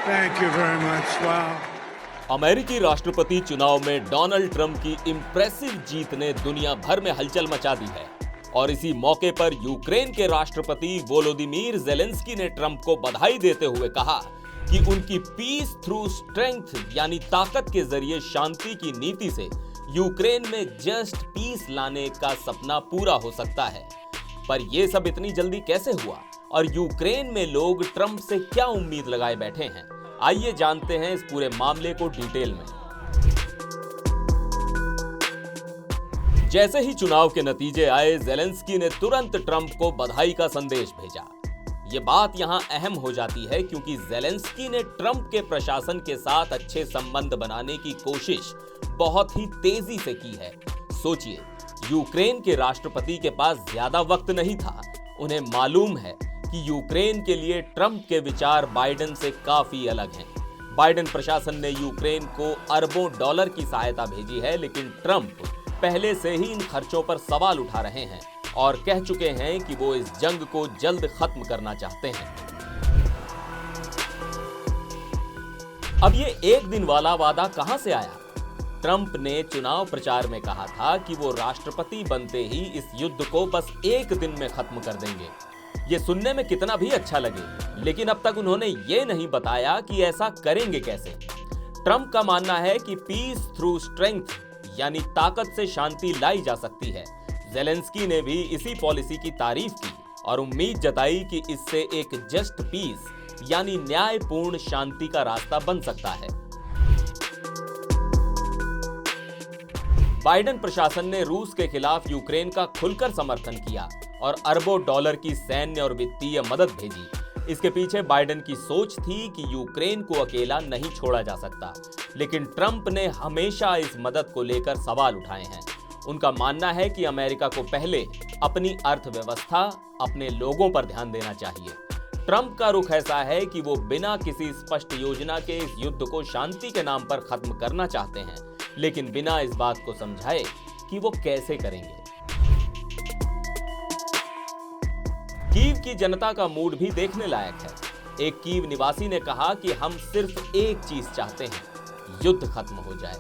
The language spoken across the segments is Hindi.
Thank you very much. Wow. अमेरिकी राष्ट्रपति चुनाव में डोनाल्ड ट्रंप की इम्प्रेसिव जीत ने दुनिया भर में हलचल मचा दी है और इसी मौके पर यूक्रेन के राष्ट्रपति वोलोदिमीर ज़ेलेंस्की ने ट्रंप को बधाई देते हुए कहा कि उनकी पीस थ्रू स्ट्रेंथ यानी ताकत के जरिए शांति की नीति से यूक्रेन में जस्ट पीस लाने का सपना पूरा हो सकता है। पर यह सब इतनी जल्दी कैसे हुआ और यूक्रेन में लोग ट्रंप से क्या उम्मीद लगाए बैठे हैं? आइए जानते हैं इस पूरे मामले को डिटेल में। जैसे ही चुनाव के नतीजे आए, ज़ेलेंस्की ने तुरंत ट्रंप को बधाई का संदेश भेजा। ये बात यहां अहम हो जाती है क्योंकि ज़ेलेंस्की ने ट्रंप के प्रशासन के साथ अच्छे संबंध बनाने की कोशिश बहुत ही तेजी से की है। सोचिए, यूक्रेन के राष्ट्रपति के पास ज्यादा वक्त नहीं था। उन्हें मालूम है कि यूक्रेन के लिए ट्रंप के विचार बाइडेन से काफी अलग हैं। बाइडेन प्रशासन ने यूक्रेन को अरबों डॉलर की सहायता भेजी है, लेकिन ट्रंप पहले से ही इन खर्चों पर सवाल उठा रहे हैं और कह चुके हैं कि वो इस जंग को जल्द खत्म करना चाहते हैं। अब ये एक दिन वाला वादा कहां से आया? ट्रंप ने चुनाव प्रचार में कहा था कि वो राष्ट्रपति बनते ही इस युद्ध को बस एक दिन में खत्म कर देंगे। ये सुनने में कितना भी अच्छा लगे, लेकिन अब तक उन्होंने ये नहीं बताया कि ऐसा करेंगे कैसे। ट्रंप का मानना है कि पीस थ्रू स्ट्रेंथ यानी ताकत से शांति लाई जा सकती है। ज़ेलेंस्की ने भी इसी पॉलिसी की तारीफ की और उम्मीद जताई कि इससे एक जस्ट पीस यानी न्यायपूर्ण शांति का रास्ता बन सकता है। बाइडेन प्रशासन ने रूस के खिलाफ यूक्रेन का खुलकर समर्थन किया और अरबों डॉलर की सैन्य और वित्तीय मदद भेजी। इसके पीछे बाइडेन की सोच थी कि यूक्रेन को अकेला नहीं छोड़ा जा सकता, लेकिन ट्रंप ने हमेशा इस मदद को लेकर सवाल उठाए हैं। उनका मानना है कि अमेरिका को पहले अपनी अर्थव्यवस्था, अपने लोगों पर ध्यान देना चाहिए। ट्रंप का रुख ऐसा है कि वो बिना किसी स्पष्ट योजना के इस युद्ध को शांति के नाम पर खत्म करना चाहते हैं, लेकिन बिना इस बात को समझाए कि वो कैसे करेंगे। कीव की जनता का मूड भी देखने लायक है। एक कीव निवासी ने कहा कि हम सिर्फ एक चीज चाहते हैं, युद्ध खत्म हो जाए।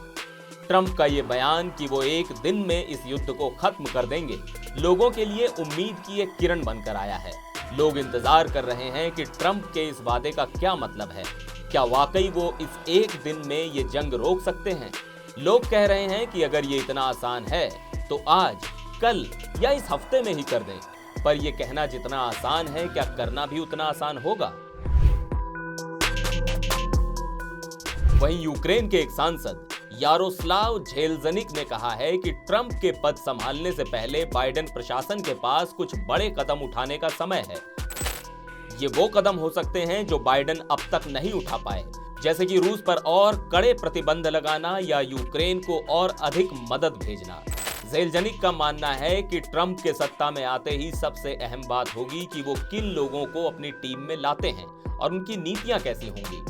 ट्रंप का ये बयान कि वो एक दिन में इस युद्ध को खत्म कर देंगे, लोगों के लिए उम्मीद की एक किरण बनकर आया है। लोग इंतजार कर रहे हैं कि ट्रंप के इस वादे का क्या मतलब है। क्या वाकई वो इस एक दिन में ये जंग रोक सकते हैं? लोग कह रहे हैं कि अगर ये इतना आसान है तो आज, कल या इस हफ्ते में ही कर दें। पर यह कहना जितना आसान है, क्या करना भी उतना आसान होगा? वहीं यूक्रेन के एक सांसद यारोस्लाव झेलज़निक ने कहा है कि ट्रंप के पद संभालने से पहले बाइडेन प्रशासन के पास कुछ बड़े कदम उठाने का समय है। ये वो कदम हो सकते हैं जो बाइडेन अब तक नहीं उठा पाए, जैसे कि रूस पर और कड़े प्रतिबंध लगाना या यूक्रेन को और अधिक मदद भेजना। झेलज़निक का मानना है कि ट्रंप के सत्ता में आते ही सबसे अहम बात होगी कि वो किन लोगों को अपनी टीम में लाते हैं और उनकी नीतियां कैसी होंगी।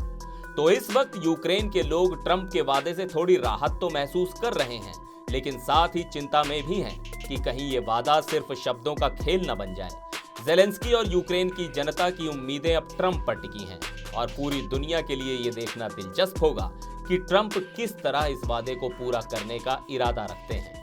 तो इस वक्त यूक्रेन के लोग ट्रंप के वादे से थोड़ी राहत तो महसूस कर रहे हैं, लेकिन साथ ही चिंता में भी हैं कि कहीं ये वादा सिर्फ शब्दों का खेल न बन जाए। ज़ेलेंस्की और यूक्रेन की जनता की उम्मीदें अब ट्रंप पर टिकी हैं और पूरी दुनिया के लिए ये देखना दिलचस्प होगा कि ट्रंप किस तरह इस वादे को पूरा करने का इरादा रखते हैं।